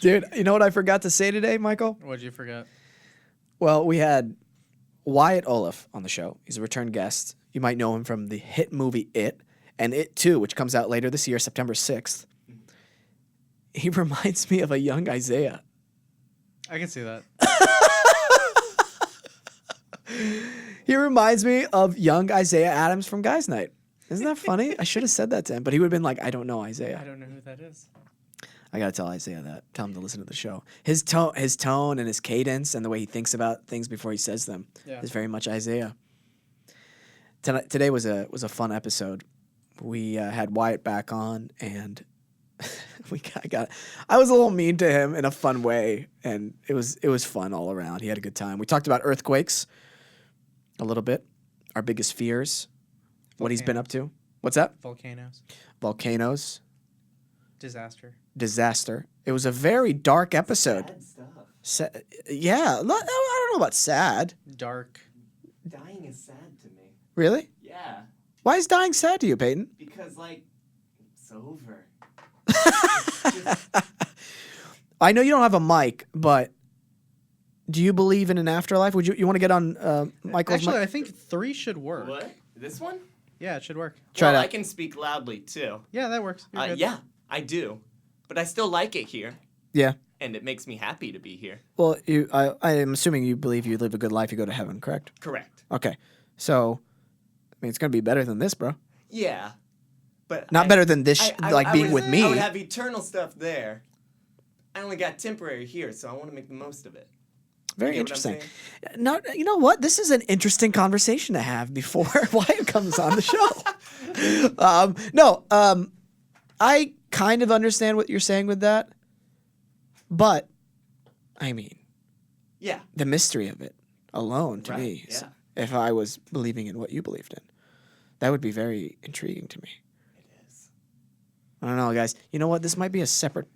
Dude, you know what I forgot to say today, Michael? What'd you forget? Well, we had Wyatt Oleff on the show. He's a return guest. You might know him from the hit movie It and It 2, which comes out later this year, September 6th. He reminds me of a young Isaiah. I can see that. He reminds me of young Isaiah Adams from Guys Night. Isn't that funny? I should have said that to him, but he would have been like, I don't know Isaiah. I don't know who that is. I got to tell Isaiah that. Tell him to listen to the show. His tone and his cadence and the way he thinks about things before he says them is very much Isaiah. Today was a fun episode. We had Wyatt back on, and I was a little mean to him in a fun way, and it was fun all around. He had a good time. We talked about earthquakes a little bit, our biggest fears, what he's been up to. What's that? Volcanoes. Disaster. It was a very dark episode. Sad stuff. Yeah, I don't know about sad. Dark. Dying is sad to me. Really? Yeah. Why is dying sad to you, Peyton? Because, like, it's over. I know you don't have a mic, but do you believe in an afterlife? Would you want to get on Michael's Actually, mic? I think 3 should work. What? This one? Yeah, it should work. Try well, that. I can speak loudly, too. Yeah, that works. You're good. Yeah, I do. But I still like it here. Yeah. And it makes me happy to be here. Well, I am assuming you believe you live a good life, you go to heaven, correct? Correct. Okay. So, I mean, it's going to be better than this, bro. Yeah. But Not better than this, being with I me. would have eternal stuff there. I only got temporary here, so I want to make the most of it. Very You get what I'm interesting. No, you know what? This is an interesting conversation to have before Wyatt comes on the show. I kind of understand what you're saying with that, but I mean, Yeah. the mystery of it alone to Right, me, yeah. if I was believing in what you believed in, that would be very intriguing to me. It is. I don't know, guys. You know what? This might be a separate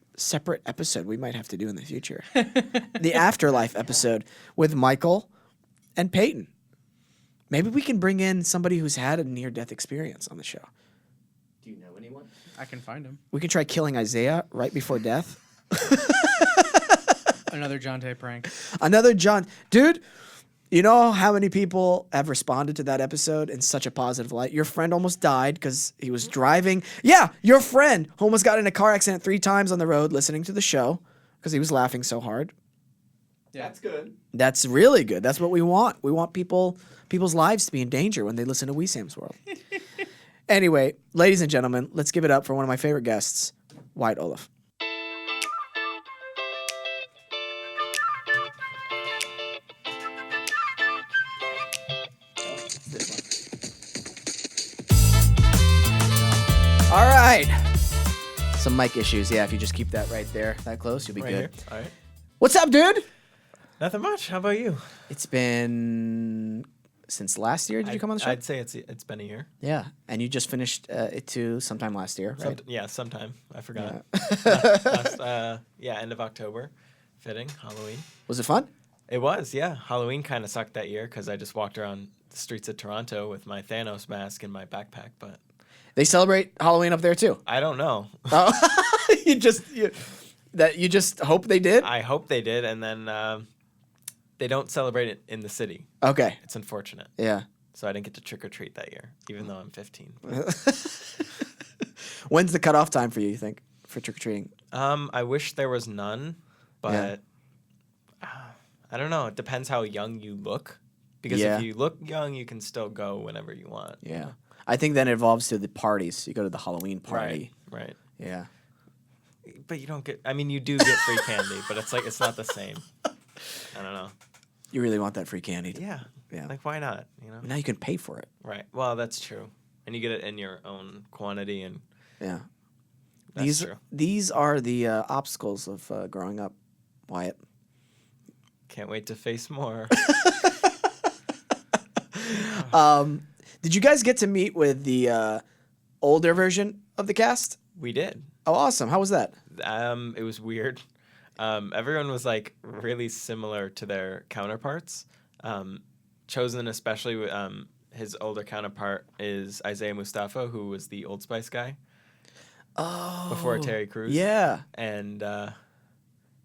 episode we might have to do in the future. The afterlife episode with Michael and Peyton. Maybe we can bring in somebody who's had a near-death experience on the show. Do you know anyone? I can find him. We can try killing Isaiah right before death. Another John Tay prank. Another John. Dude, you know how many people have responded to that episode in such a positive light? Your friend almost died because he was driving. Yeah, your friend almost got in a car accident 3 times on the road listening to the show because he was laughing so hard. Yeah. That's good. That's really good. That's what we want. We want people's lives to be in danger when they listen to Wesam's World. Anyway, ladies and gentlemen, let's give it up for one of my favorite guests, Wyatt Oleff. All right. Some mic issues. Yeah, if you just keep that right there, that close, you'll be Right good. here. All right. What's up, dude? Nothing much. How about you? It's been since last year. Did you come on the show? I'd say it's been a year. Yeah, and you just finished it too sometime last year, right? Sometime. I forgot. Yeah. End of October. Fitting. Halloween. Was it fun? It was, yeah. Halloween kind of sucked that year because I just walked around the streets of Toronto with my Thanos mask in my backpack, but They celebrate Halloween up there too. I don't know. Oh, you just hope they did. I hope they did, and then they don't celebrate it in the city. Okay. It's unfortunate. Yeah. So I didn't get to trick or treat that year, even though I'm 15. When's the cutoff time for you think, for trick or treating? I wish there was none, but Yeah. I don't know. It depends how young you look. Because Yeah. if you look young, you can still go whenever you want. Yeah. I think then it evolves to the parties. You go to the Halloween party. Right. Yeah. But you don't get. I mean, you do get free candy, but it's not the same. I don't know. You really want that free candy. Yeah. Yeah. Like, why not? You know. Now you can pay for it. Right. Well, that's true, and you get it in your own quantity, and Yeah. that's true. These are the obstacles of growing up, Wyatt. Can't wait to face more. Did you guys get to meet with the older version of the cast? We did. Oh, awesome. How was that? It was weird. Everyone was like really similar to their counterparts. Chosen especially, his older counterpart is Isaiah Mustafa, who was the Old Spice guy. Oh. Terry Crews. Yeah. And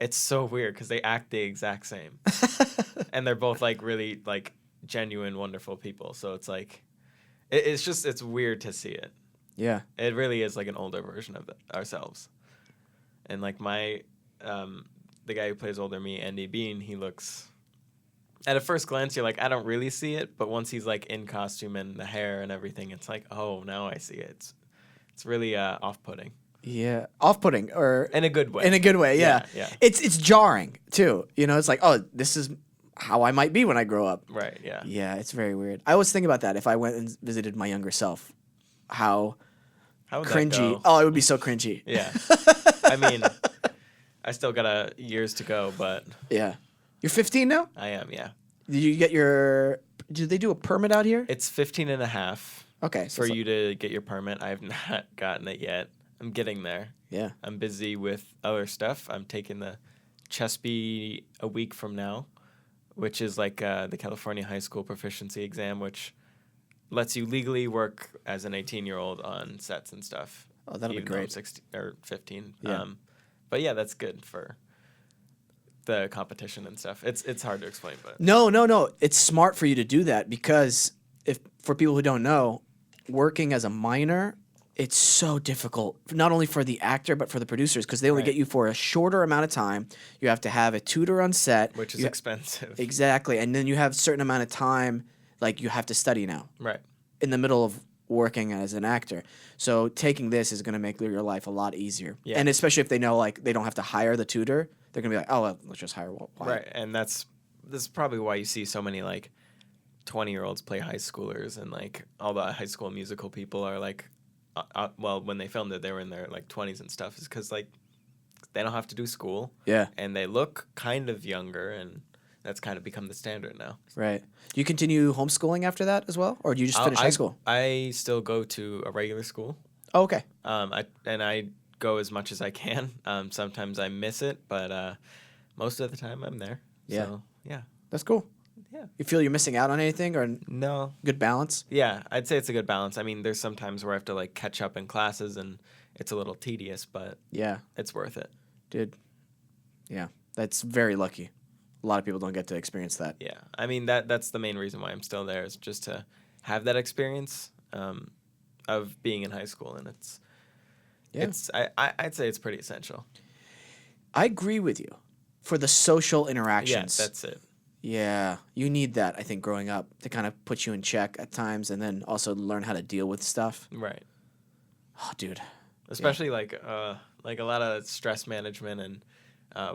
it's so weird because they act the exact same. And they're both like really like genuine, wonderful people. So it's like, it's weird to see it. Yeah. It really is like an older version of ourselves. And like the guy who plays older me, Andy Bean, he looks, at a first glance, you're like, I don't really see it. But once he's like in costume and the hair and everything, it's like, oh, now I see it. It's really off-putting. Yeah. Off-putting or In a good way. in a good way, yeah. Yeah. It's jarring too. You know, it's like, oh, this is how I might be when I grow up. Right, yeah. Yeah, it's very weird. I always think about that if I went and visited my younger self. How would cringy. that go? Oh, it would be so cringy. Yeah. I mean, I still got years to go, but Yeah. You're 15 now? I am, yeah. Did you get your did they do a permit out here? It's 15 and a half Okay. So for you to get your permit. I have not gotten it yet. I'm getting there. Yeah. I'm busy with other stuff. I'm taking the CHESP a week from now, which is like the California High School Proficiency Exam, which lets you legally work as an 18-year-old on sets and stuff. Oh, that'll be even though I'm great. 16 or 15. Yeah. But yeah, that's good for the competition and stuff. It's hard to explain, but No. It's smart for you to do that because if for people who don't know, working as a minor, it's so difficult, not only for the actor but for the producers because they only Right. get you for a shorter amount of time. You have to have a tutor on set, which is You- expensive. exactly, and then you have a certain amount of time like you have to study now Right. in the middle of working as an actor. So taking this is going to make your life a lot easier. Yeah. And especially if they know like they don't have to hire the tutor, they're going to be like, "Oh, well, let's just hire Wyatt." Right, and this is probably why you see so many like 20-year-olds play high schoolers, and like all the High School Musical people are like, well, when they filmed it, they were in their like 20s and stuff, is because like they don't have to do school, Yeah. and they look kind of younger, and that's kind of become the standard now. Right. Do you continue homeschooling after that as well, or do you just finish high school? I still go to a regular school. Oh, okay. I go as much as I can. Sometimes I miss it, but most of the time I'm there. Yeah. So, yeah. That's cool. Yeah. You feel you're missing out on anything or No. good balance? Yeah, I'd say it's a good balance. I mean, there's some times where I have to like catch up in classes, and it's a little tedious, but Yeah. it's worth it. Dude. Yeah. That's very lucky. A lot of people don't get to experience that. Yeah, I mean that's the main reason why I'm still there, is just to have that experience of being in high school, and I'd say it's pretty essential. I agree with you. For the social interactions. Yeah, that's it. Yeah, you need that, I think, growing up to kind of put you in check at times and then also learn how to deal with stuff. Right. Oh, dude. Especially like a lot of stress management and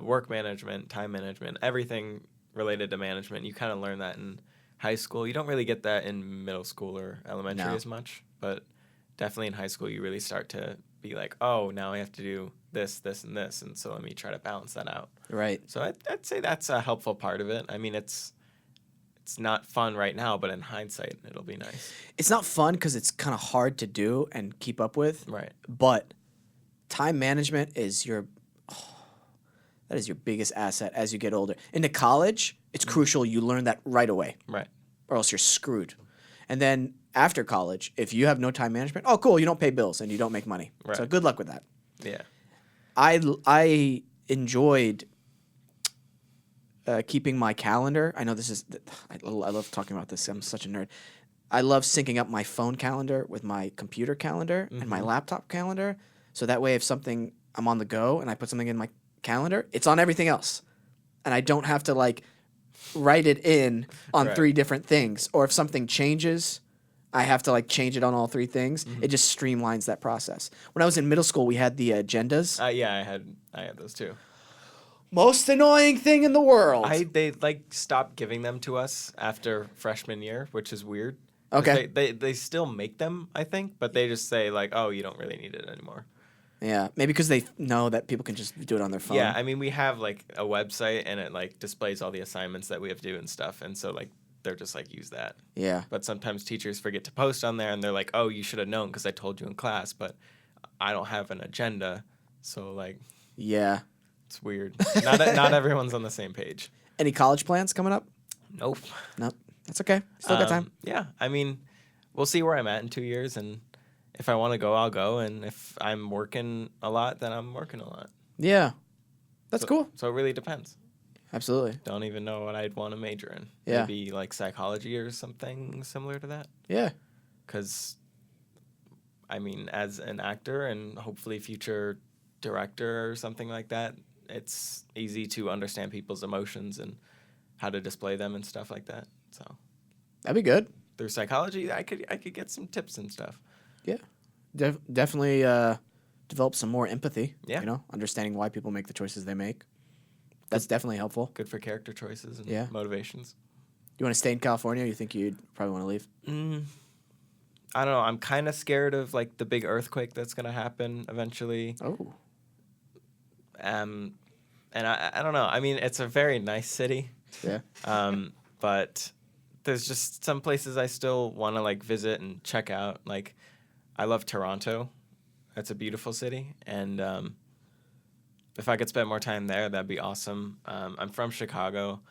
work management, time management, everything related to management. You kind of learn that in high school. You don't really get that in middle school or elementary as much, but definitely in high school you really start to be like, oh, now I have to do this, this, and this, and so let me try to balance that out. Right. So I'd say that's a helpful part of it. I mean, it's not fun right now, but in hindsight, it'll be nice. It's not fun because it's kind of hard to do and keep up with. Right. But time management is that is your biggest asset as you get older. Into college, it's crucial you learn that right away. Right. Or else you're screwed. And then after college, if you have no time management, oh, cool, you don't pay bills and you don't make money. Right. So good luck with that. Yeah. I enjoyed keeping my calendar. I know this is I love talking about this. I'm such a nerd. I love syncing up my phone calendar with my computer calendar and my laptop calendar. So that way, if I'm on the go and I put something in my calendar, it's on everything else. And I don't have to like write it in on Right. 3 different things. Or if something changes, I have to like change it on all 3 things. It just streamlines that process. When I was in middle school, we had the agendas. Yeah, I had those too. Most annoying thing in the world. They like stopped giving them to us after freshman year, which is weird. 'Cause Okay. They still make them, I think, but they just say like, oh, you don't really need it anymore. Yeah, maybe because they know that people can just do it on their phone. Yeah, I mean, we have like a website and it like displays all the assignments that we have to do and stuff, and so like they're just like, use that. Yeah. But sometimes teachers forget to post on there, and they're like, oh, you should have known because I told you in class, but I don't have an agenda, so like Yeah. it's weird. Not everyone's on the same page. Any college plans coming up? Nope. Nope. That's okay. Still got time. Yeah, I mean, we'll see where I'm at in 2 years, and if I want to go, I'll go, and if I'm working a lot, then I'm working a lot. Yeah, that's cool. So it really depends. Absolutely. Don't even know what I'd want to major in. Yeah. Maybe like psychology or something similar to that. Yeah. Because, I mean, as an actor and hopefully future director or something like that, it's easy to understand people's emotions and how to display them and stuff like that. So That'd be good. through psychology, I could get some tips and stuff. Yeah. Definitely develop some more empathy. Yeah. You know, understanding why people make the choices they make. That's definitely helpful. Good for character choices and motivations. You want to stay in California, or you think you'd probably want to leave? I don't know. I'm kind of scared of like the big earthquake that's going to happen eventually. Oh. And I don't know. I mean, it's a very nice city. Yeah. But there's just some places I still want to like visit and check out. Like, I love Toronto. That's a beautiful city. And if I could spend more time there, that'd be awesome. I'm from Chicago.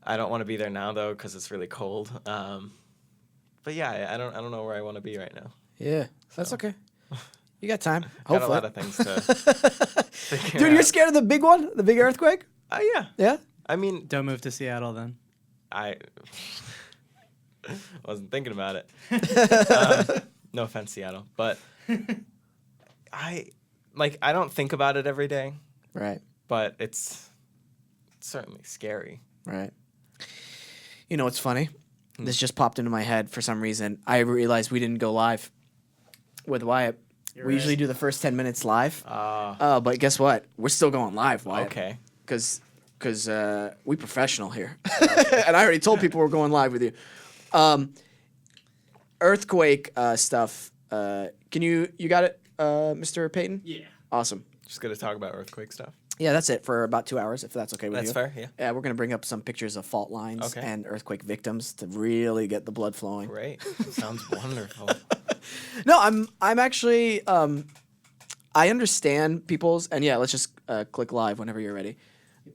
I don't want to be there now though because it's really cold. But yeah, I don't know where I want to be right now. Yeah, that's okay. You got time. Got Hopefully. a lot of things to figure Dude, you're out. scared of the big one? The big earthquake? Yeah. Yeah? I mean, Don't move to Seattle then. I wasn't thinking about it. No offense, Seattle, but I don't think about it every day, Right. but it's certainly scary. Right. You know what's funny? This just popped into my head for some reason. I realized we didn't go live with Wyatt. You're We usually right. do the first 10 minutes live. But guess what? We're still going live, Wyatt. Okay. Because we professional here. And I already told people we're going live with you. Earthquake stuff. Can you got it, Mr. Payton? Yeah. Awesome. Just gonna talk about earthquake stuff. Yeah, that's it for about 2 hours, if that's okay with you. That's fair. Yeah. Yeah, we're going to bring up some pictures of fault lines Okay. and earthquake victims to really get the blood flowing. Great. Sounds wonderful. No, I'm actually I understand people's, and yeah, let's just click live whenever you're ready.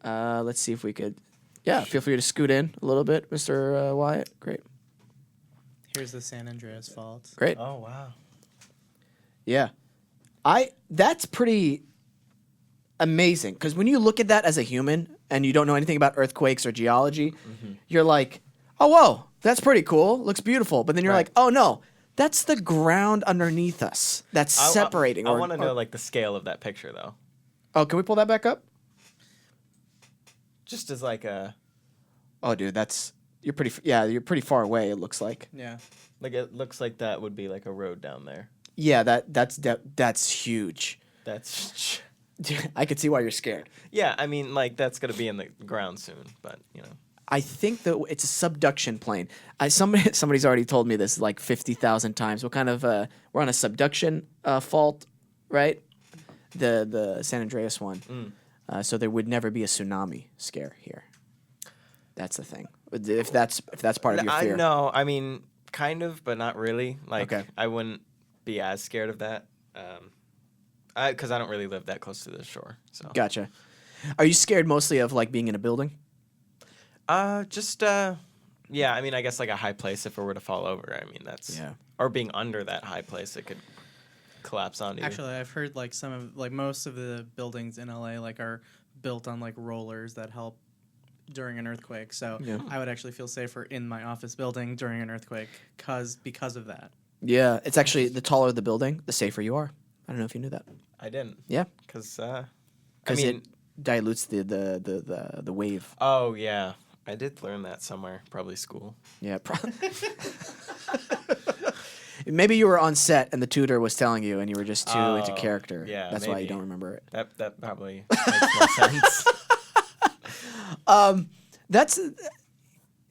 Let's see if we could. Yeah, feel free to scoot in a little bit, Mr. Wyatt. Great. Here's the San Andreas Fault. Great. Oh wow. Yeah. That's pretty amazing, because when you look at that as a human and you don't know anything about earthquakes or geology, you're like, oh, whoa, that's pretty cool. Looks beautiful. But then you're Right. like, oh, no, that's the ground underneath us that's separating. I want to know like the scale of that picture though. Oh, can we pull that back up? Just as like a Oh, dude, you're pretty far away, it looks like. Yeah. like it looks like that would be like a road down there. Yeah, that's huge. That's I could see why you're scared. yeah. I mean, like that's gonna be in the ground soon, but you know. I think that it's a subduction plane. Somebody's already told me this like 50,000 times. What kind of we're on a subduction fault, right? The San Andreas one. So there would never be a tsunami scare here. That's the thing. If that's part of your fear. No, I mean, kind of, but not really. Like, Okay. I wouldn't be as scared of that, because I don't really live that close to the shore. So, Gotcha. Are you scared mostly of like being in a building? yeah. I mean, I guess like a high place. If it were to fall over, I mean, that's or being under that high place, it could collapse onto you. Actually, I've heard like most of the buildings in LA like are built on like rollers that help during an earthquake. So Yeah. I would actually feel safer in my office building during an earthquake because of that. Yeah, it's actually the taller the building, the safer you are. I don't know if you knew that. I didn't. Yeah, Because because it dilutes the wave. oh yeah, I did learn that somewhere, probably school. Yeah. Maybe you were on set and the tutor was telling you, and you were just too into character. yeah, That's why you maybe. don't remember it. That probably makes more sense. That's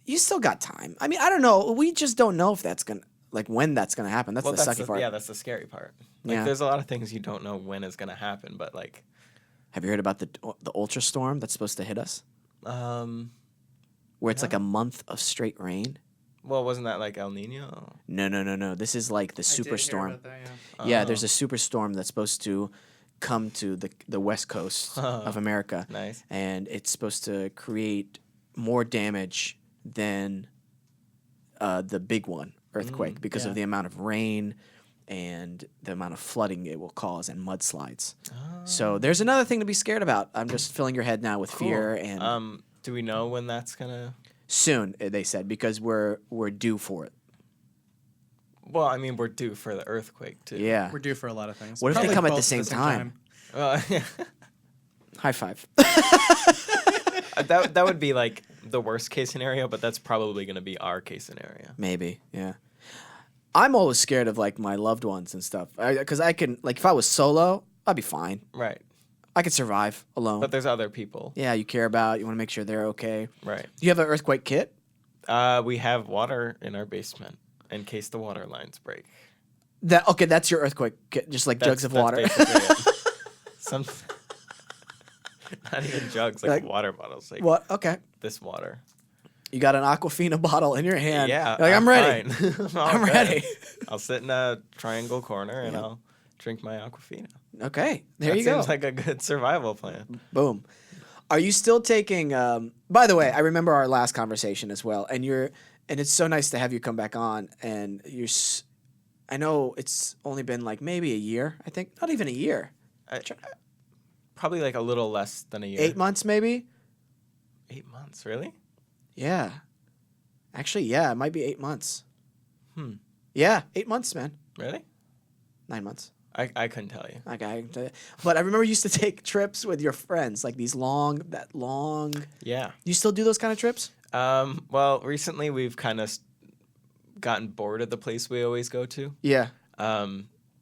you still got time. I mean, I don't know. We just don't know if that's gonna when that's gonna happen. That's Well, the sucky part. yeah, that's the scary part. Like, Yeah. there's a lot of things you don't know when is gonna happen, but like, Have you heard about the ultra storm that's supposed to hit us? Where it's like a month of straight rain. well, wasn't that like El Nino? No. This is like the superstorm. I did hear about that, Yeah, there's a superstorm that's supposed to come to the west coast of America. Nice. And it's supposed to create more damage than the big one, earthquake, because of yeah. the amount of rain and the amount of flooding it will cause and mudslides. Oh. So there's another thing to be scared about. I'm just filling your head now with Cool. fear and Do we know when that's gonna? soon, they said, because we're due for it. Well, I mean, we're due for the earthquake too. Yeah. We're due for a lot of things. What if they Probably come at the both same time? Yeah. High five. that would be like the worst case scenario, but that's probably gonna be our case scenario. Maybe, yeah. I'm always scared of like my loved ones and stuff, because I can like if I was solo, I'd be fine. Right. I could survive alone. But there's other people. Yeah, you care about. You want to make sure they're okay. Right. Do you have an earthquake kit? We have water in our basement in case the water lines break. That's your earthquake kit, just like jugs of water. basically it. Some, not even jugs, like water bottles. Like What? Okay. this water. You got an Aquafina bottle in your hand. Yeah. You're like, I'm ready. fine. I'm good. ready. I'll sit in a triangle corner and I'll drink my Aquafina. Okay. There That you go. seems like a good survival plan. Boom. Are you still taking? By the way, I remember our last conversation as well, and it's so nice to have you come back on. And I know it's only been like maybe a year. I think not even a year. Probably like a little less than a year. 8 months maybe. 8 months, really? Yeah. Actually, yeah, it might be 8 months. Hmm. Yeah, 8 months, man. Really? 9 months. I couldn't tell you. Okay, I can tell you. But I remember you used to take trips with your friends, like these long. Yeah. You still do those kind of trips? Well, recently we've kind of gotten bored of the place we always go to. Yeah.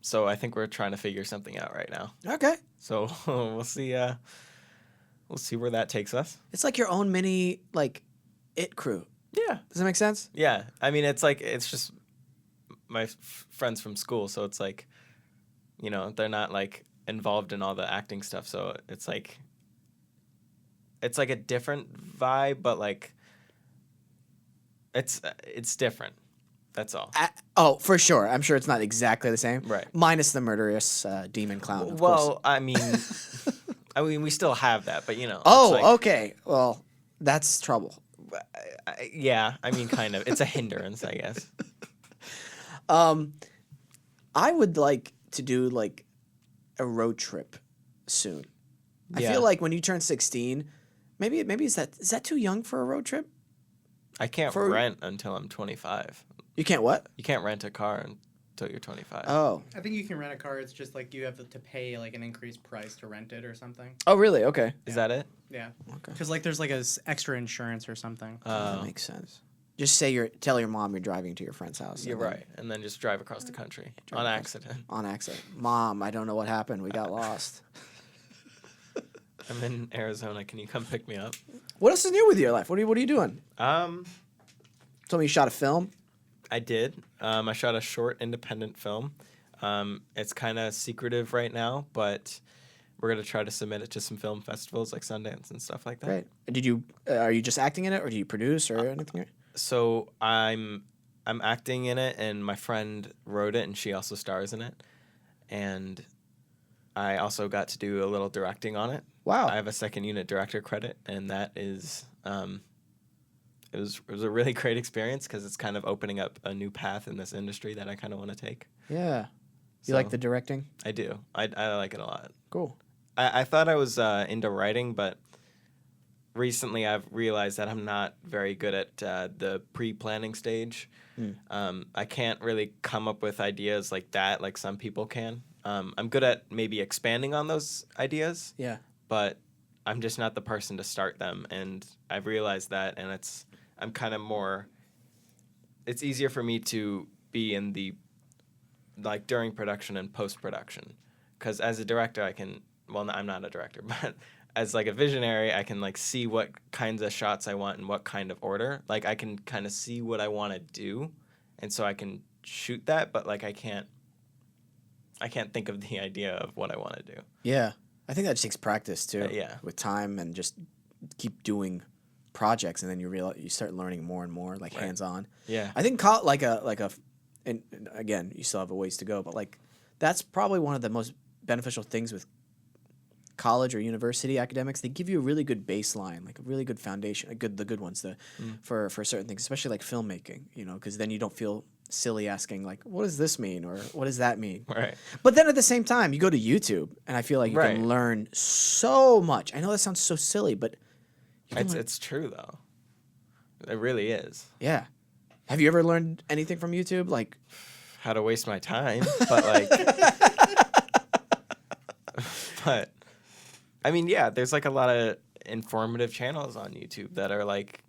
So I think we're trying to figure something out right now. Okay. So we'll see. We'll see where that takes us. It's like your own mini it crew. Yeah. Does that make sense? Yeah. I mean, it's just my friends from school, so it's like, they're not like involved in all the acting stuff, so it's like a different vibe, but like it's different. That's all. Oh, for sure. I'm sure it's not exactly the same. Right. Minus the murderous demon clown. Of course. Well, I mean, we still have that, but Oh, it's like, okay. Well, that's trouble. yeah. I mean, kind of. It's a hindrance, I guess. I would like to do like a road trip soon. I Yeah. feel like when you turn 16, maybe is that too young for a road trip? I can't rent until I'm 25. You can't what? You can't rent a car until you're 25. Oh. I think you can rent a car. It's just like you have to pay like an increased price to rent it or something. Oh, really? Okay. Is that it? Yeah. Okay. Because like there's like extra insurance or something. That makes sense. Just tell your mom you're driving to your friend's house. You're right. And then just drive across the country on accident. On accident. Mom, I don't know what happened. We got lost. I'm in Arizona. Can you come pick me up? What else is new with your life? What are you doing? Told me you shot a film. I did. I shot a short independent film. It's kind of secretive right now, but we're gonna try to submit it to some film festivals like Sundance and stuff like that. Great. Are you just acting in it, or do you produce or anything? So I'm acting in it, and my friend wrote it, and she also stars in it. And I also got to do a little directing on it. Wow. I have a second unit director credit, and that is it was a really great experience because it's kind of opening up a new path in this industry that I kind of want to take. Yeah. You like the directing? I do. I like it a lot. Cool. I thought I was into writing, but recently I've realized that I'm not very good at the pre-planning stage. I can't really come up with ideas like that like some people can. I'm good at maybe expanding on those ideas. Yeah. But I'm just not the person to start them, and I've realized that, and I'm kind of more. It's easier for me to be in the, like during production and post production, because as a director I can. Well, I'm not a director, but as like a visionary, I can like see what kinds of shots I want and what kind of order. Like I can kind of see what I want to do, and so I can shoot that. But like I can't think of the idea of what I want to do. Yeah. I think that just takes practice too. Yeah. With time and just keep doing projects, and then you start learning more and more, like hands on. Yeah. I think and again, you still have a ways to go, but like that's probably one of the most beneficial things with college or university academics. They give you a really good baseline, like a really good foundation, the good ones for certain things, especially like filmmaking. Because then you don't feel silly asking like, what does this mean or what does that mean? Right. But then at the same time, you go to YouTube, and I feel like you Right. can learn so much. I know that sounds so silly, but you can learn- It's true though. It really is. yeah. Have you ever learned anything from YouTube? Like, How to waste my time, but like, but I mean, yeah, there's like a lot of informative channels on YouTube that are like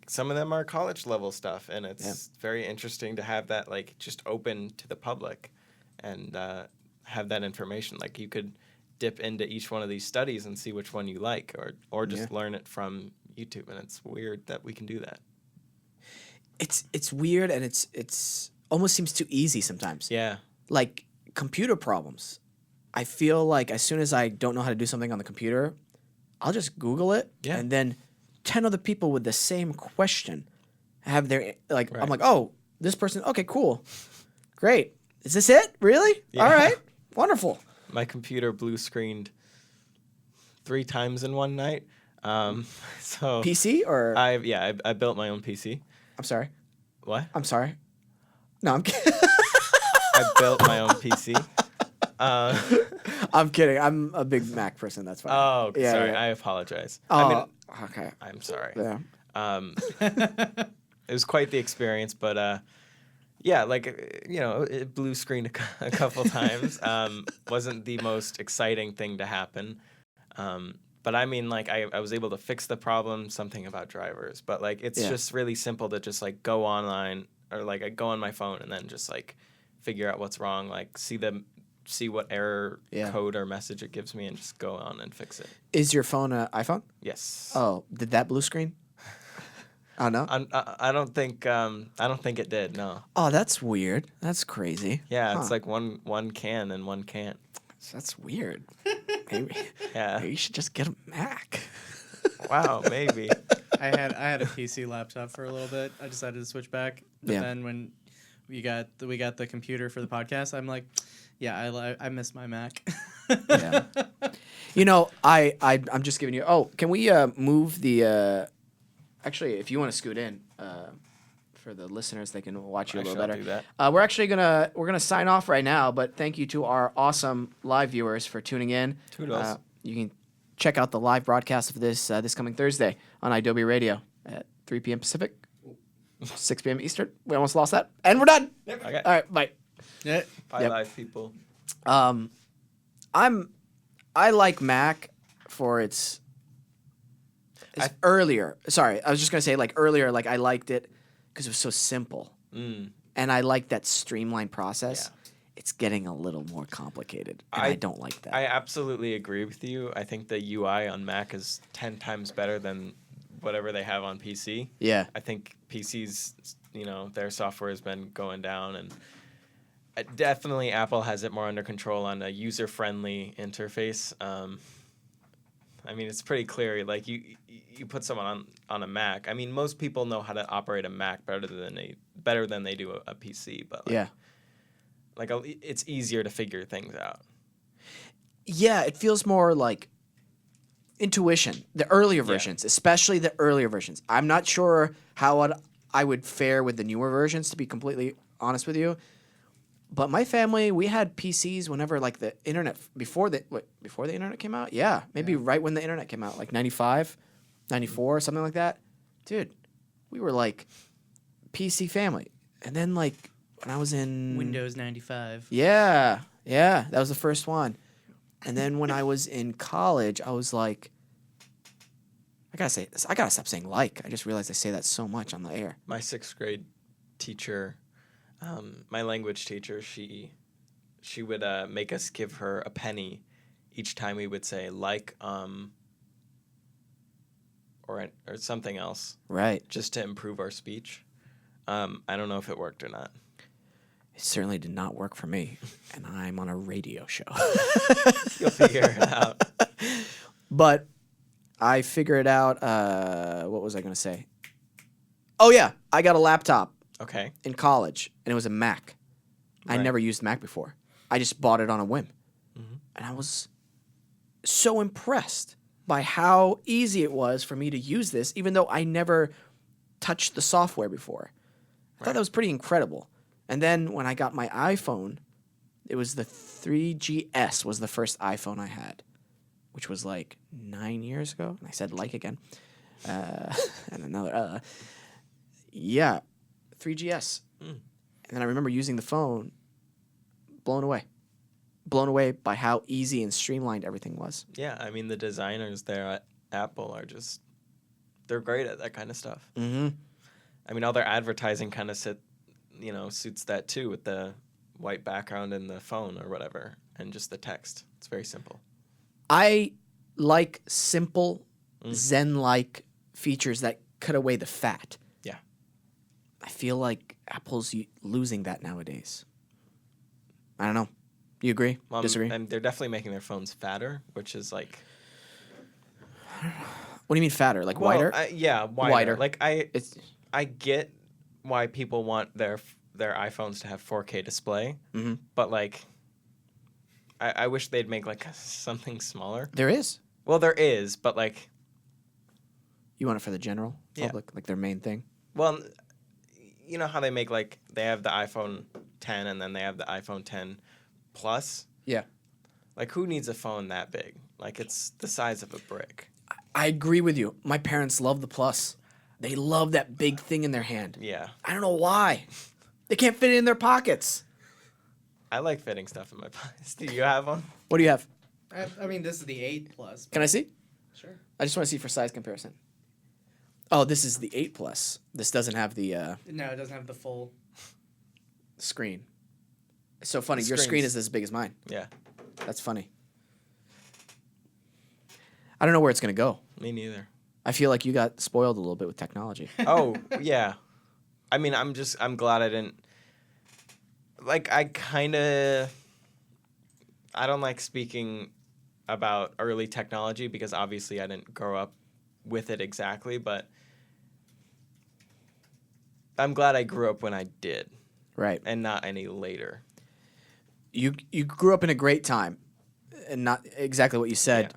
some of them are college level stuff, and it's very interesting to have that like just open to the public and have that information. Like you could dip into each one of these studies and see which one you like, or just learn it from YouTube, and it's weird that we can do that. it's weird, and it's almost seems too easy sometimes. Yeah. Like computer problems. I feel like as soon as I don't know how to do something on the computer, I'll just Google it, and then 10 other people with the same question have their like. I'm like, oh, this person. Okay, cool, great. Is this it? Really? Yeah. All right, wonderful. My computer blue screened 3 times in one night. So PC or I built my own PC. I'm sorry. What? I'm sorry. No, I'm kidding. I built my own PC. I'm kidding. I'm a big Mac person. That's fine. Oh, Yeah, sorry. yeah. I apologize. Oh, I mean, okay. I'm sorry. Yeah. It was quite the experience, but yeah, like it blue screened a couple times. Wasn't the most exciting thing to happen. But I mean, like I was able to fix the problem. Something about drivers, but like it's just really simple to just like go online or like I go on my phone and then just like figure out what's wrong. Like see what error code or message it gives me and just go on and fix it. Is your phone an iPhone? Yes. Oh, did that blue screen? Oh no. I don't think it did. No. Oh, that's weird. That's crazy. Yeah, it's like one can and one can't. That's weird. Maybe you should just get a Mac. Wow, maybe. I had a PC laptop for a little bit. I decided to switch back, but then when we got the computer for the podcast, I'm like, yeah, I miss my Mac. Yeah. You know, I'm just giving you. Oh, can we move the? Actually, if you want to scoot in, for the listeners, they can watch you a little better. Do that. We're actually gonna sign off right now, but thank you to our awesome live viewers for tuning in. Toodles. You can check out the live broadcast of this coming Thursday on Adobe Radio at 3 p.m. Pacific, 6 p.m. Eastern. We almost lost that, and we're done. Okay. All right, bye. Yeah. Bye, live people. I like Mac for its earlier. Sorry, I was just gonna say like earlier. Like I liked it because it was so simple, and I like that streamlined process. Yeah. It's getting a little more complicated, and I don't like that. I absolutely agree with you. I think the UI on Mac is 10 times better than whatever they have on PC. Yeah. I think PCs, their software has been going down, and definitely Apple has it more under control on a user-friendly interface. I mean, it's pretty clear. Like you put someone on a Mac. I mean, most people know how to operate a Mac better than they do a PC. But it's easier to figure things out. Yeah, it feels more like intuition. The earlier versions, especially the earlier versions. I'm not sure how I would fare with the newer versions, to be completely honest with you. But my family, we had PCs whenever like the internet before the internet came out. Yeah, maybe right when the internet came out, like 95, 94, something like that. Dude, we were like PC family. And then like when I was in Windows 95. Yeah, that was the first one. And then when I was in college, I was like, I gotta stop saying like. I just realized I say that so much on the air. My 6th grade teacher, my language teacher, she would make us give her a penny each time we would say like or something else. Right. Just to improve our speech. I don't know if it worked or not. It certainly did not work for me, and I'm on a radio show. You'll figure it out. But I figured out, what was I going to say? Oh, yeah. I got a laptop Okay. in college, and it was a Mac. I Right. never used Mac before. I just bought it on a whim. Mm-hmm. And I was so impressed by how easy it was for me to use this, even though I never touched the software before. I thought that was pretty incredible. And then when I got my iPhone, it was the 3GS was the first iPhone I had, which was like 9 years ago. And I said like again. And another, yeah, 3GS. And then I remember using the phone, blown away by how easy and streamlined everything was. Yeah, I mean, the designers there at Apple are just, they're great at that kind of stuff. Mm-hmm. I mean, all their advertising kind of suits that too, with the white background and the phone or whatever, and just the text. It's very simple. I like simple, Zen-like features that cut away the fat. Yeah. I feel like Apple's losing that nowadays. I don't know. You agree? Disagree? And they're definitely making their phones fatter, which is like... What do you mean fatter? Like wider? Yeah, wider. Like I get why people want their iPhones to have 4K display, but like, I wish they'd make like something smaller. There is. Well, there is, but like, you want it for the general public, like their main thing. Well, you know how they make like they have the iPhone 10 and then they have the iPhone 10 Plus. Yeah. Like, who needs a phone that big? Like, it's the size of a brick. I agree with you. My parents love the Plus. They love that big thing in their hand. Yeah. I don't know why. They can't fit it in their pockets. I like fitting stuff in my pockets. Do you have one? What do you have? I mean, this is the 8 Plus. Can I see? Sure. I just want to see for size comparison. Oh, this is the 8 Plus. This doesn't have the No, it doesn't have the full screen. It's so funny. Your screen is as big as mine. Yeah. That's funny. I don't know where it's going to go. Me neither. I feel like you got spoiled a little bit with technology. Oh, yeah. I mean, I'm glad I didn't. Like, I don't like speaking about early technology because obviously I didn't grow up with it exactly, but I'm glad I grew up when I did. Right. And not any later. You grew up in a great time, and not exactly what you said. Yeah.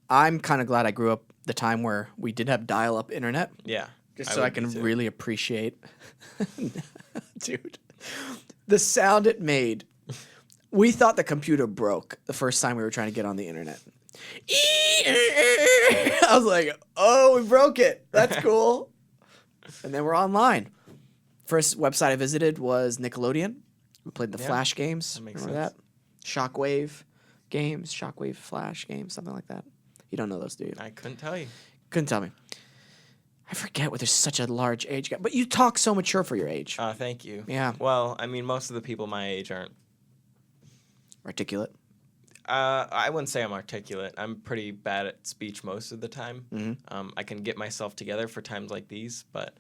I'm kind of glad I grew up the time where we did have dial-up internet. Yeah. Just so I can really appreciate. Dude, the sound it made. We thought the computer broke the first time we were trying to get on the internet. I was like, oh, we broke it. That's cool. And then we're online. First website I visited was Nickelodeon. We played the Flash games. That makes Remember sense. that? Shockwave games, Shockwave Flash games, something like that. You don't know those, do you? I couldn't tell you. Couldn't tell me. I forget what there's such a large age gap. But you talk so mature for your age. Thank you. Yeah. Well, I mean, most of the people my age aren't. Articulate. I wouldn't say I'm articulate. I'm pretty bad at speech most of the time. Mm-hmm. I can get myself together for times like these, but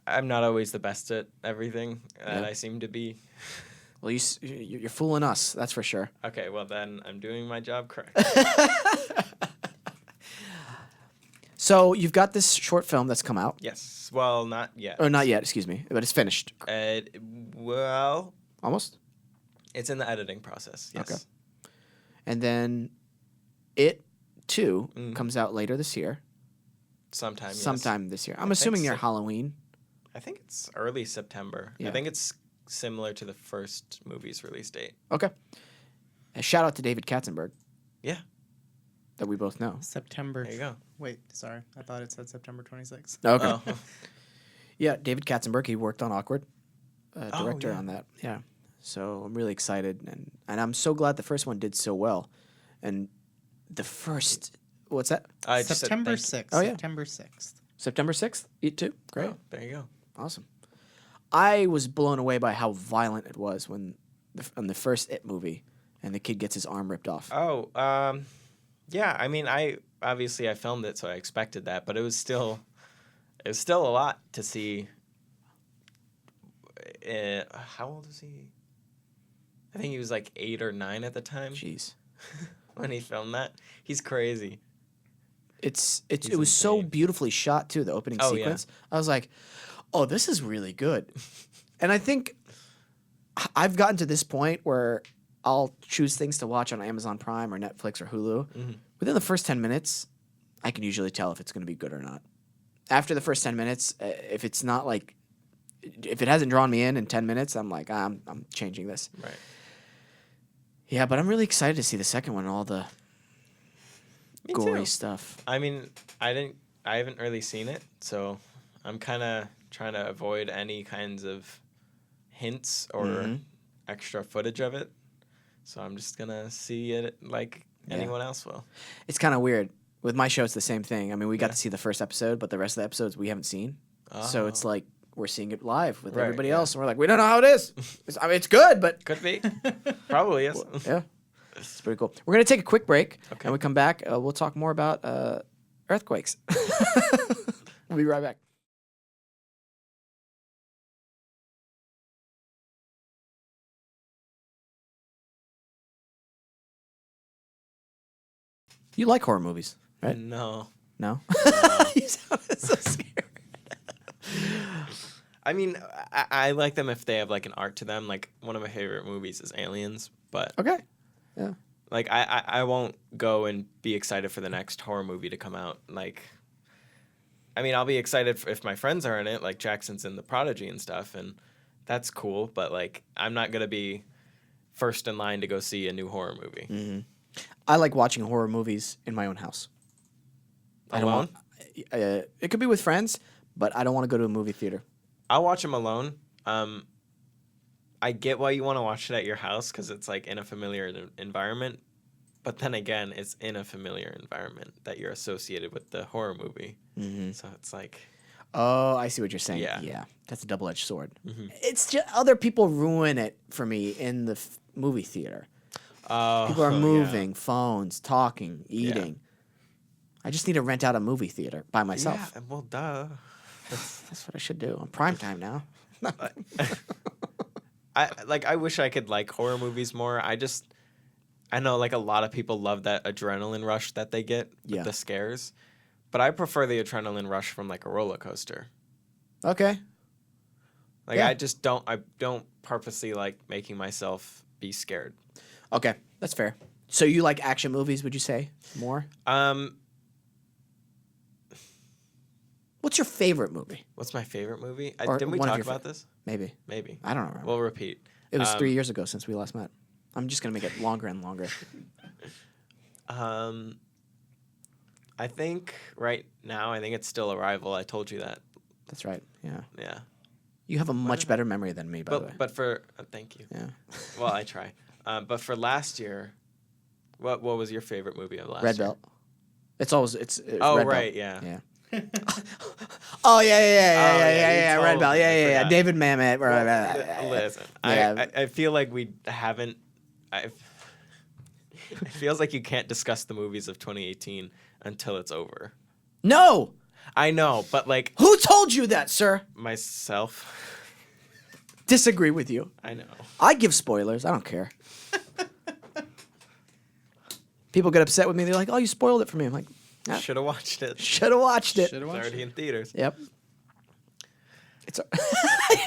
I'm not always the best at everything that I seem to be. Well, you're fooling us, that's for sure. Okay, well then I'm doing my job correct. So you've got this short film that's come out. Yes. Well, not yet. Or not yet, excuse me. But it's finished. Well, Almost? it's in the editing process, yes. Okay. And then It, too, comes out later this year. Sometime, yes. Sometime this year. I'm assuming near so. Halloween. I think it's early September. Yeah. I think it's similar to the first movie's release date. Okay. A shout out to David Katzenberg. Yeah. That we both know. September. There you go. Wait, sorry. I thought it said September 26th. Okay. Oh. Yeah, David Katzenberg. He worked on Awkward. Director yeah. on that. Yeah. So I'm really excited. And I'm so glad the first one did so well. And the first... What's that? I just said September thank 6th. Oh, yeah. September 6th. September 6th? It too? you. Great. Oh, there you go. Awesome. I was blown away by how violent it was when on the first It movie and the kid gets his arm ripped off. Oh, yeah. I mean, I filmed it, so I expected that, but it was still a lot to see. How old is he? I think he was like 8 or 9 at the time. Jeez. When he filmed that, he's crazy. It was so insane. beautifully shot too. The opening Oh, yeah. sequence. I was like, oh, this is really good. And I think I've gotten to this point where I'll choose things to watch on Amazon Prime or Netflix or Hulu. Mm-hmm. Within the first 10 minutes, I can usually tell if it's going to be good or not. After the first 10 minutes, if it's not like if it hasn't drawn me in 10 minutes, I'm like, I'm changing this. Right. Yeah, but I'm really excited to see the second one, all the Me gory too. stuff. I mean, I haven't really seen it, so I'm kind of trying to avoid any kinds of hints or extra footage of it. So I'm just gonna see it like anyone else will. It's kind of weird. With my show, it's the same thing. I mean, we got to see the first episode, but the rest of the episodes we haven't seen. So it's like we're seeing it live with everybody else, and we're like, we don't know how it is. I mean, it's good, but Could be. Probably is. yeah, it's pretty cool. We're gonna take a quick break, Okay. and we come back. We'll talk more about earthquakes. We'll be right back. You like horror movies, right? No. No? You sounded so scared. I mean, I like them if they have like an art to them. Like one of my favorite movies is Aliens, but Okay. Yeah. like I won't go and be excited for the next horror movie to come out. Like, I mean, I'll be excited if my friends are in it, like Jackson's in The Prodigy and stuff, and that's cool. But like, I'm not gonna be first in line to go see a new horror movie. Mm-hmm. I like watching horror movies in my own house. I don't Alone? want. It could be with friends, but I don't want to go to a movie theater. I'll watch them alone. I get why you want to watch it at your house because it's like in a familiar environment, but then again, it's in a familiar environment that you're associated with the horror movie. Mm-hmm. So it's like, Oh, I see what you're saying. Yeah. Yeah, that's a double-edged sword. Mhm. It's just other people ruin it for me in the movie theater. People are yeah. moving, phones, talking, eating. I just need to rent out a movie theater by myself. Yeah, well, duh. That's what I should do. I'm prime time now. I wish I could like horror movies more. I know like a lot of people love that adrenaline rush that they get with the scares, but I prefer the adrenaline rush from like a roller coaster. Okay. Like Yeah. I don't purposely like making myself be scared. Okay, that's fair. So you like action movies? Would you say more? What's your favorite movie? What's my favorite movie? Or Didn't we one of talk your about this? Maybe. Maybe. I don't remember. We'll repeat. It was 3 years ago since we last met. I'm just gonna make it longer and longer. I think right now, I think it's still Arrival. I told you that. That's right. Yeah. Yeah. You have a much better memory than me, by the way. But for thank you. Yeah. Well, I try. But for last year, what was your favorite movie of last Red year? Belt. It's always it's. Oh, Red right, Belt. yeah. Oh yeah, you Red told Belt. me, I Yeah. forgot. David Mamet. Listen, Yeah. I feel like we haven't. It feels like you can't discuss the movies of 2018 until it's over. No. I know, but like Who told you that, sir? myself, Disagree with you. I know. I give spoilers. I don't care. People get upset with me. They're like, "Oh, you spoiled it for me." I'm like, yeah. Should have watched it. "Should have watched it." Should have It's watched already in theaters. Yep. It's.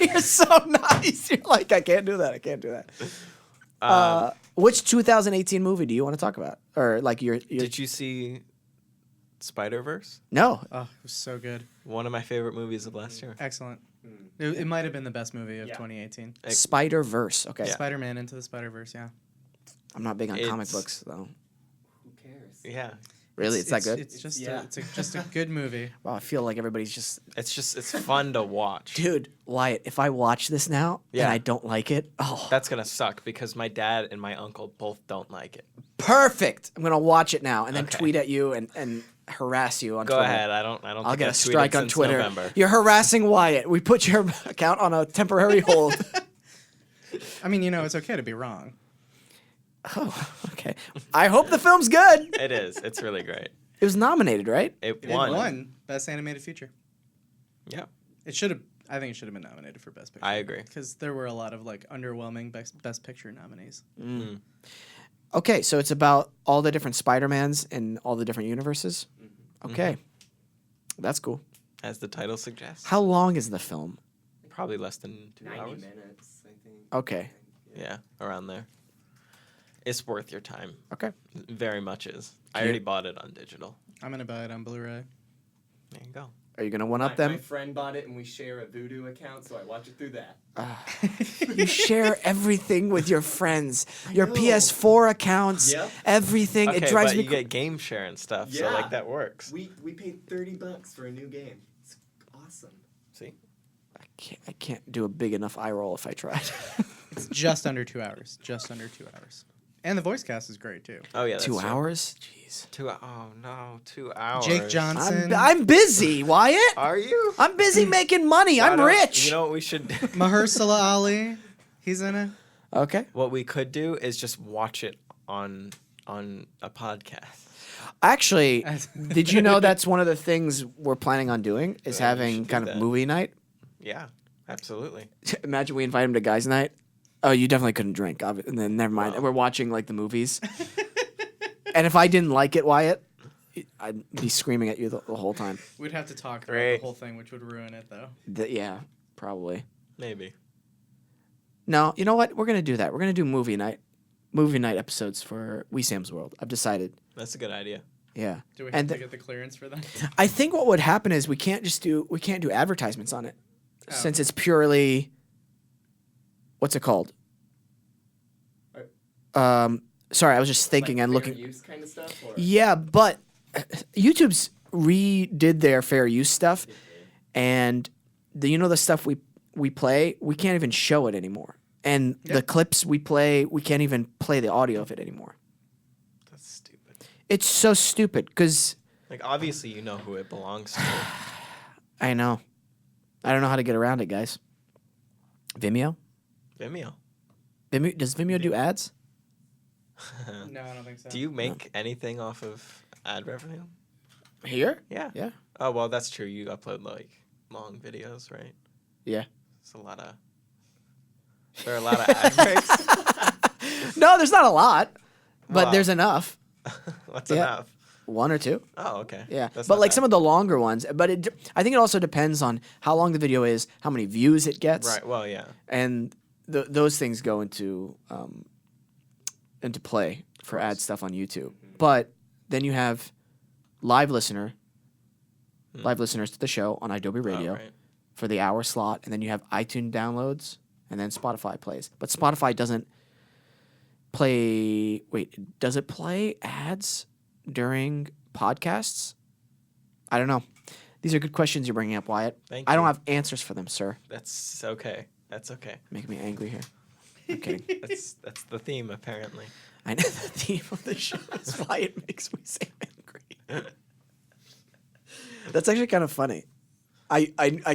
You're so nice. You're like, I can't do that. I can't do that. Which 2018 movie do you want to talk about, or like your? Did you see Spider-Verse? No. Oh, it was so good. One of my favorite movies of last year. Excellent. It might have been the best movie of 2018. Spider-Verse. Okay. Yeah. Spider-Man Into the Spider-Verse, yeah. I'm not big on comic It's- books though. Who cares? Yeah. Really, it's that good? It's just Yeah. just a good movie. Wow, I feel like everybody's just, It's fun to watch. dude, Wyatt. If I watch this now and Yeah. I don't like it, oh, That's gonna suck because my dad and my uncle both don't like it. perfect. I'm gonna watch it now and then Okay. tweet at you and harass you on Go Twitter. ahead. I don't. I'll think get a I've tweeted strike on since Twitter. November. You're harassing Wyatt. We put your account on a temporary hold. I mean, it's okay to be wrong. Oh, okay. I hope the film's good. It is. It's really great. It was nominated, right? It It won. won Best Animated Feature. Yeah, It should have. I think it should have been nominated for Best Picture. I agree. Because there were a lot of like underwhelming Best Picture nominees. Okay, so it's about all the different Spider-Mans in all the different universes. Okay. That's cool. As the title suggests. How long is the film? Probably less than 2 90 hours. minutes, I think. Okay. Yeah, around there. It's worth your time. Okay. Very much is. I Can you- already bought it on digital. I'm gonna buy it on Blu-ray. There you go. Are you gonna one up My them? friend bought it, and we share a Voodoo account, so I watch it through that. You share everything with your friends. Your know. PS4 accounts, Yep. everything. Okay, It drives but me. you get game share and stuff, so Yeah. like that works. We paid $30 for a new game. It's awesome. See? I can't do a big enough eye roll if I tried. It's just under 2 hours. Just under 2 hours. And the voice cast is great too. Oh yeah, that's 2 true. hours? Jeez. Oh no, 2 hours. Jake Johnson, I'm busy, Wyatt. Are you? I'm busy making money. Why I'm don't- rich. You know what we should Mahershala Ali, he's in it. Okay. what we could do is just watch it on a podcast. Actually, did you know that's one of the things we're planning on doing is Yeah, we having should do kind of that. movie night? Yeah, absolutely. Imagine we invite him to guys' night. Oh, you definitely couldn't drink. And then never mind. Wow. We're watching like the movies. And if I didn't like it, Wyatt, I'd be screaming at you the whole time. We'd have to talk about Great. the whole thing, which would ruin it though. Yeah, probably. Maybe. No, you know what? We're gonna do that. We're gonna do movie night episodes for Wesam's World. I've decided. That's a good idea. Yeah. Do we And have to get the clearance for that? I think what would happen is we can't do advertisements on it, Oh. since it's purely. What's it called? Sorry, I was just thinking Like and fair looking. use kind of stuff? Or? Yeah, but YouTube's redid their fair use stuff, and the stuff we play, we can't even show it anymore. And the clips we play, we can't even play the audio of it anymore. That's stupid. It's so stupid because Like obviously you know who it belongs to. I know. I don't know how to get around it, guys. Vimeo? Vimeo. Does Vimeo do ads? No, I don't think so. Do you make anything off of ad revenue? Here? Yeah. Yeah. Oh well, that's true. You upload like long videos, right? Yeah. It's a lot of. There are a lot of ad breaks. No, there's not a lot, but Wow. there's enough. What's Yeah. enough? 1 or 2. Oh, okay. Yeah, That's but not like bad. some of the longer ones. But I think it also depends on how long the video is, how many views it gets, Right. Well, yeah. and those things go into play for ad stuff on YouTube. But then you have live listeners to the show on Adobe Radio Oh, right. for the hour slot, and then you have iTunes downloads, and then Spotify plays. But Spotify doesn't play. Wait, does it play ads during podcasts? I don't know. These are good questions you're bringing up, Wyatt. Thank I don't you. have answers for them, sir. That's okay. That's okay. Making me angry here. I'm kidding. That's the theme apparently. I know the theme of the show is why it makes me say angry. That's actually kind of funny. I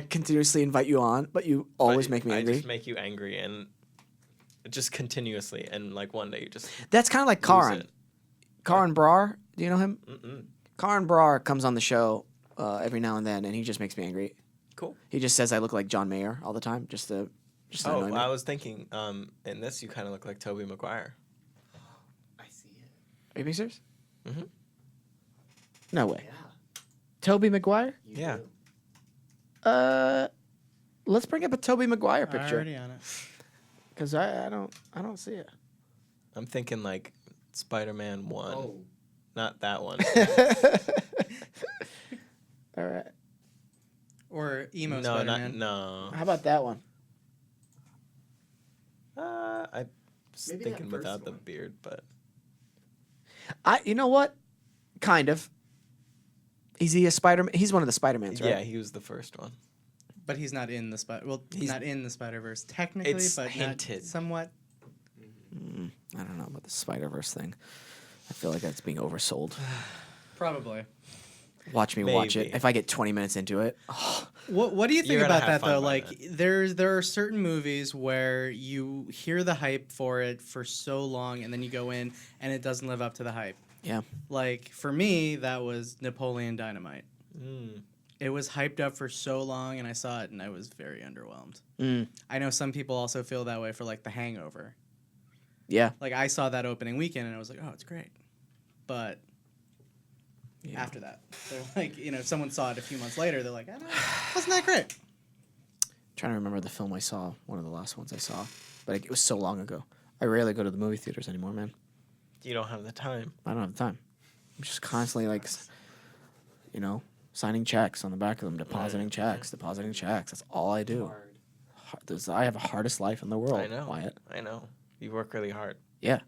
continuously invite you on, but you always But make me I angry. just make you angry and just continuously, and like one day you just That's kind of like lose Karan. it. Karan Brar. Do you know him? Mm-mm. Karan Brar comes on the show every now and then, and he just makes me angry. Cool. He just says I look like John Mayer all the time, just to Oh, annoy me. I was thinking, in this you kind of look like Tobey Maguire. I see it. Are you being serious? Mhm. No way. Yeah. Toby Maguire? You Yeah. do. Let's bring up a Toby Maguire picture Already on it. because I don't see it. I'm thinking like Spider-Man 1, Oh. not that one. All right. Or emo no, Spider-Man. no. How about that one? I was Maybe that thinking first without the one. beard, but You know what? Kind of. Is he a Spider-Man? He's one of the Spider-Mans, right? yeah, he was the first one. But he's not in the He's- not in the Spider-Verse technically, It's but hinted. not somewhat. I don't know about the Spider-Verse thing. I feel like that's being oversold. Probably. Watch me watch it. Maybe. If I get 20 minutes into it, What do you think You're gonna about have that fun though? by Like then. there are certain movies where you hear the hype for it for so long and then you go in and it doesn't live up to the hype. yeah. Like for me, that was Napoleon Dynamite. Mm. It was hyped up for so long and I saw it and I was very underwhelmed. Mm, I know some people also feel that way for like The Hangover. yeah. Like I saw that opening weekend and I was like, oh, it's great. But Yeah. after that, they're like, if someone saw it a few months later, they're like, I don't know, wasn't that great? Trying to remember the film I saw, one of the last ones I saw, but it was so long ago. I rarely go to the movie theaters anymore, man. You don't have the time. I don't have the time. I'm just constantly like, signing checks on the back of them, depositing checks. That's all I do. I have the hardest life in the world. I know. Wyatt. I know. You work really hard. Yeah.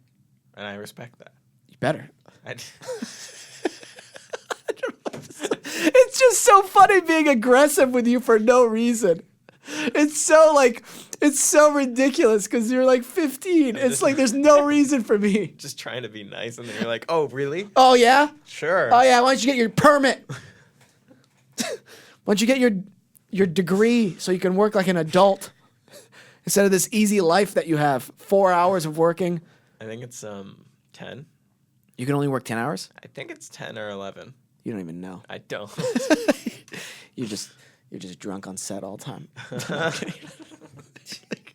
And I respect that. You better. It's just so funny being aggressive with you for no reason. It's so ridiculous because you're like 15. It's like there's no reason for me. Just trying to be nice, and then you're like, "Oh, really? Oh yeah. Sure. Oh yeah. Why don't you get your permit? Why don't you get your degree so you can work like an adult instead of this easy life that you have? 4 hours of working. I think it's 10. You can only work 10 hours. I think it's 10 or 11. You don't even know. I don't. You're just drunk on set all the time.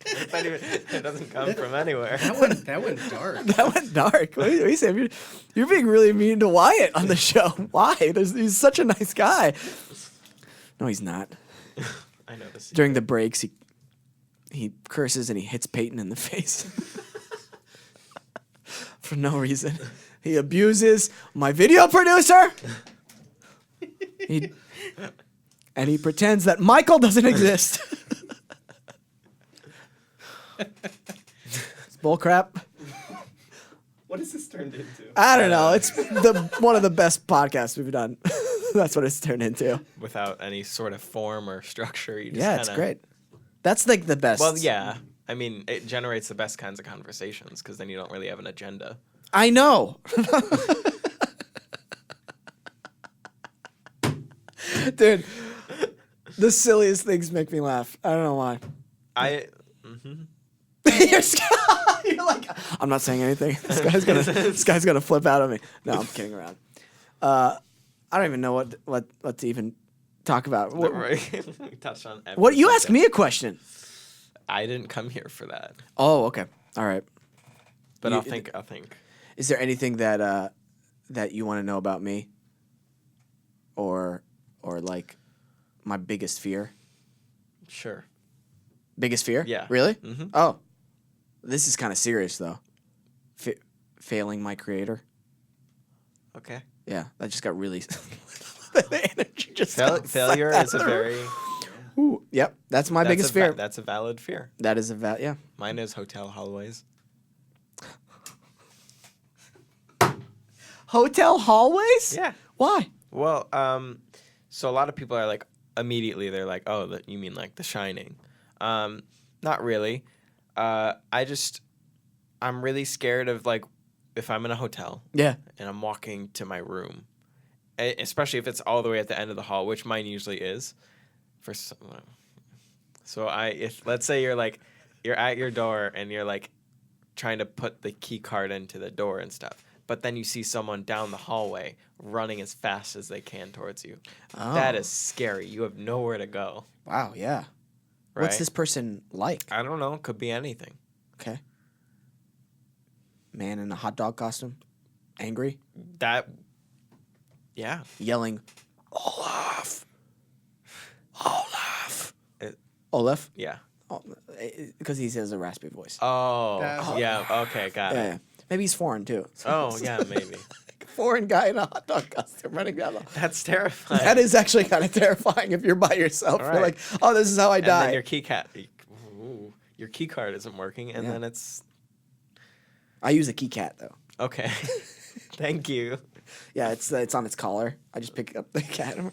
It doesn't come from anywhere. That went dark. That went dark. What do you say? You're being really mean to Wyatt on the show. Why? He's such a nice guy. No, he's not. I know this. During the breaks, he curses and he hits Peyton in the face for no reason. He abuses my video producer. And he pretends that Michael doesn't exist. It's bullcrap. What has this turned into? I don't know. It's one of the best podcasts we've done. That's what it's turned into. Without any sort of form or structure. You just Yeah, it's great. That's like the best. Well, yeah. I mean, it generates the best kinds of conversations because then you don't really have an agenda. I know. Dude, the silliest things make me laugh. I don't know why. You're like, I'm not saying anything. This guy's gonna flip out on me. No, I'm kidding around. I don't even know what to even talk about. We touched on everything. What you ask me a question? I didn't come here for that. Oh, okay. All right. But You- I'll think. Is there anything that you want to know about me? Or like my biggest fear? Sure. Biggest fear? Yeah. Really? Mhm. Oh. This is kind of serious though. Failing my creator. Okay. Yeah, that just got really the energy just got Failure sucked is out a of the very. Ooh, yep, that's my biggest fear. That's a valid fear. That is yeah. Mine is hotel hallways. Hotel hallways? Yeah. Why? Well, so a lot of people are like immediately they're like, oh, you mean like The Shining? Not really. I'm really scared of like if I'm in a hotel. Yeah. And I'm walking to my room, especially if it's all the way at the end of the hall, which mine usually is. If let's say you're at your door and you're like trying to put the key card into the door and stuff, but then you see someone down the hallway running as fast as they can towards you. Oh. That is scary. You have nowhere to go. Wow, yeah. Right? What's this person like? I don't know. Could be anything. Okay. Man in a hot dog costume? Angry? Yeah. Yelling, Oleff! Oleff! Oleff? Yeah. Because he has a raspy voice. Oh, yeah. Okay, got Yeah. it. Maybe he's foreign too. Oh, yeah, maybe. Foreign guy in a hot dog costume running down the. That's terrifying. That is actually kind of terrifying if you're by yourself. All You're right. like, oh, this is how I And die. then your key card isn't working, and then it's I use a key cat though. okay. Thank you. Yeah, it's on its collar. I just pick up the cat and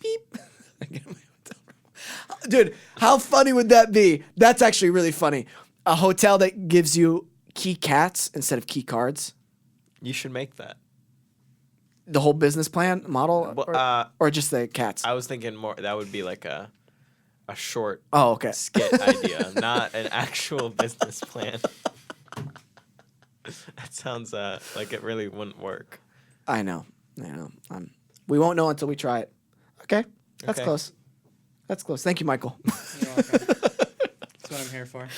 beep. I get in my hotel room. Dude, how funny would that be? That's actually really funny. A hotel that gives you key cats instead of key cards. You should make that. The whole business plan model, Well, or just the cats. I was thinking more. That would be like a short Oh, okay. skit idea, not an actual business plan. That sounds like it really wouldn't work. I know. We won't know until we try it. Okay, that's Okay. close. That's close. Thank you, Michael. You're welcome. That's what I'm here for.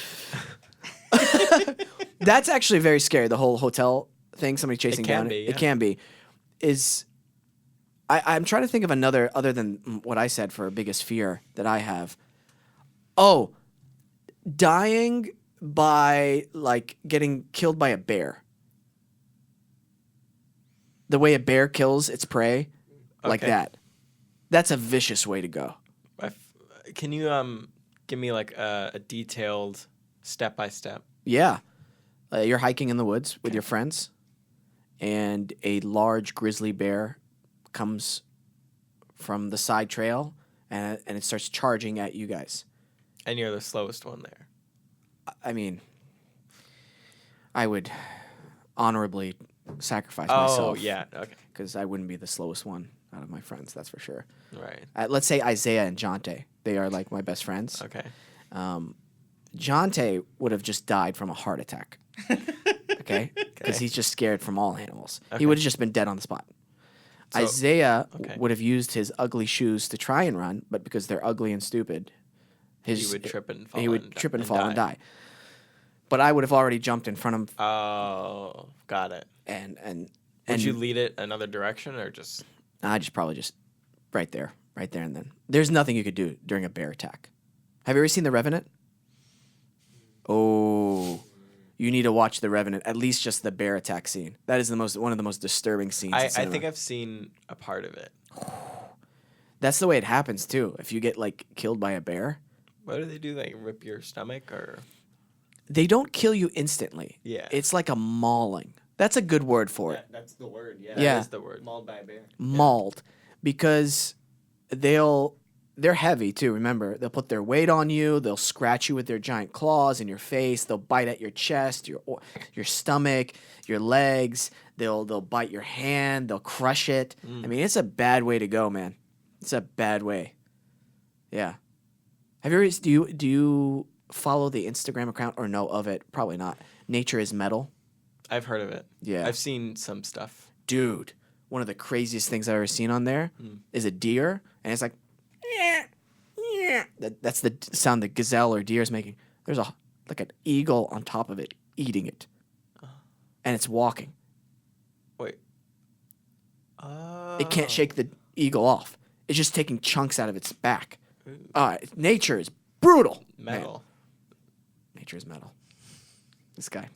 That's actually very scary. The whole hotel thing, somebody chasing can down. be, It yeah. can be. I'm trying to think of another other than what I said for biggest fear that I have. Oh, dying by like getting killed by a bear. The way a bear kills its prey, like Okay. that. That's a vicious way to go. Can you give me like a detailed step by step? Yeah. You're hiking in the woods with your friends, and a large grizzly bear comes from the side trail, and it starts charging at you guys. And you're the slowest one there. I mean, I would honorably sacrifice myself. Oh, yeah. Okay. Because I wouldn't be the slowest one out of my friends, that's for sure. Right. Let's say Isaiah and Jonte. They are like my best friends. Okay. Jonte would have just died from a heart attack. Okay? Because he's just scared from all animals. Okay. He would have just been dead on the spot. So, Isaiah would have used his ugly shoes to try and run, but because they're ugly and stupid, he would trip and fall. He would trip and fall and die. But I would have already jumped in front of him. Oh, got it. And would you lead it another direction or just? I probably just right there and then. There's nothing you could do during a bear attack. Have you ever seen The Revenant? Oh, you need to watch The Revenant. At least just the bear attack scene. That is one of the most disturbing scenes. I think I've seen a part of it. That's the way it happens too. If you get like killed by a bear. What do they do? Like rip your stomach or? They don't kill you instantly. Yeah. It's like a mauling. That's a good word for it. That's the word. Yeah. Yeah. That is the word. Mauled by a bear. Mauled, because they're heavy too. Remember, they'll put their weight on you. They'll scratch you with their giant claws in your face. They'll bite at your chest, your stomach, your legs. They'll bite your hand. They'll crush it. I mean, it's a bad way to go, man. It's a bad way. Yeah. Have you ever, do you follow the Instagram account or know of it? Probably not. Nature is Metal. I've heard of it. Yeah. I've seen some stuff. Dude, one of the craziest things I've ever seen on there is a deer, and it's like, that's the sound the gazelle or deer is making. There's like an eagle on top of it eating it, and it's walking. Wait. It can't shake the eagle off. It's just taking chunks out of its back. Nature is brutal. Metal. Man. Nature is metal. This guy.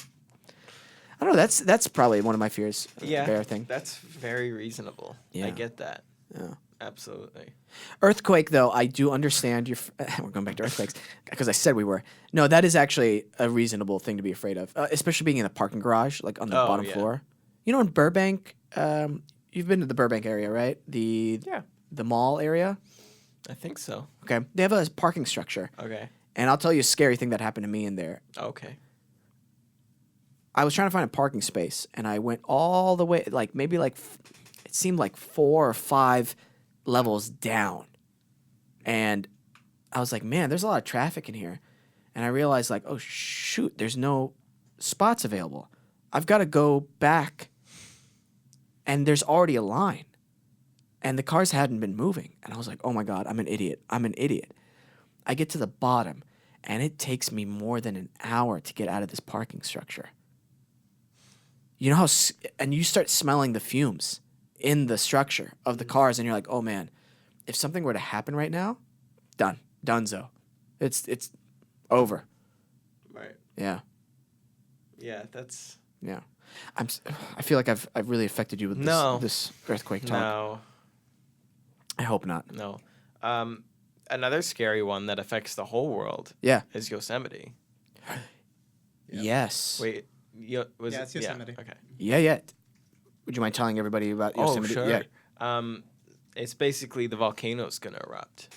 I don't know. That's probably one of my fears. Yeah, bear thing. That's very reasonable. Yeah. I get that. Yeah. Absolutely. Earthquake, though, I do understand. We're going back to earthquakes because I said we were. No, that is actually a reasonable thing to be afraid of, especially being in a parking garage, like on the bottom floor. You know, in Burbank, you've been to the Burbank area, right? The mall area. I think so. Okay, they have a parking structure. Okay. And I'll tell you a scary thing that happened to me in there. Okay. I was trying to find a parking space, and I went all the way, like maybe like it seemed like 4 or 5 levels down, and I was like, man, there's a lot of traffic in here, and I realized like, oh shoot, there's no spots available. I've got to go back, and there's already a line, and the cars hadn't been moving, and I was like, oh my god, I'm an idiot. I get to the bottom, and it takes me more than an hour to get out of this parking structure. You know how, and you start smelling the fumes in the structure of the cars, and you're like, oh man, if something were to happen right now, donezo. It's over. Right. Yeah. Yeah, that's. Yeah. I feel like I've really affected you with this earthquake talk. No. I hope not. No. Another scary one that affects the whole world. Yeah. Is Yosemite. Yes. Wait. It's Yosemite. Yeah. Okay. Yeah. Would you mind telling everybody about Yosemite? Oh, sure. Yeah. It's basically the volcano's gonna erupt,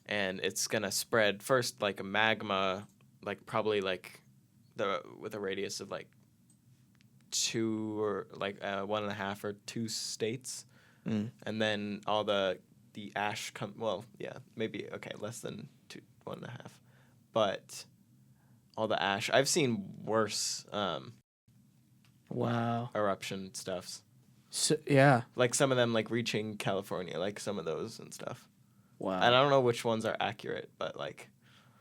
and it's gonna spread first like a magma, like probably like with a radius of like 2 or like 1.5 or 2 states, and then all the ash maybe less than 1.5, but all the ash. I've seen worse. Wow. Eruption stuffs. So, yeah. Like some of them like reaching California, like some of those and stuff. Wow. And I don't know which ones are accurate, but like.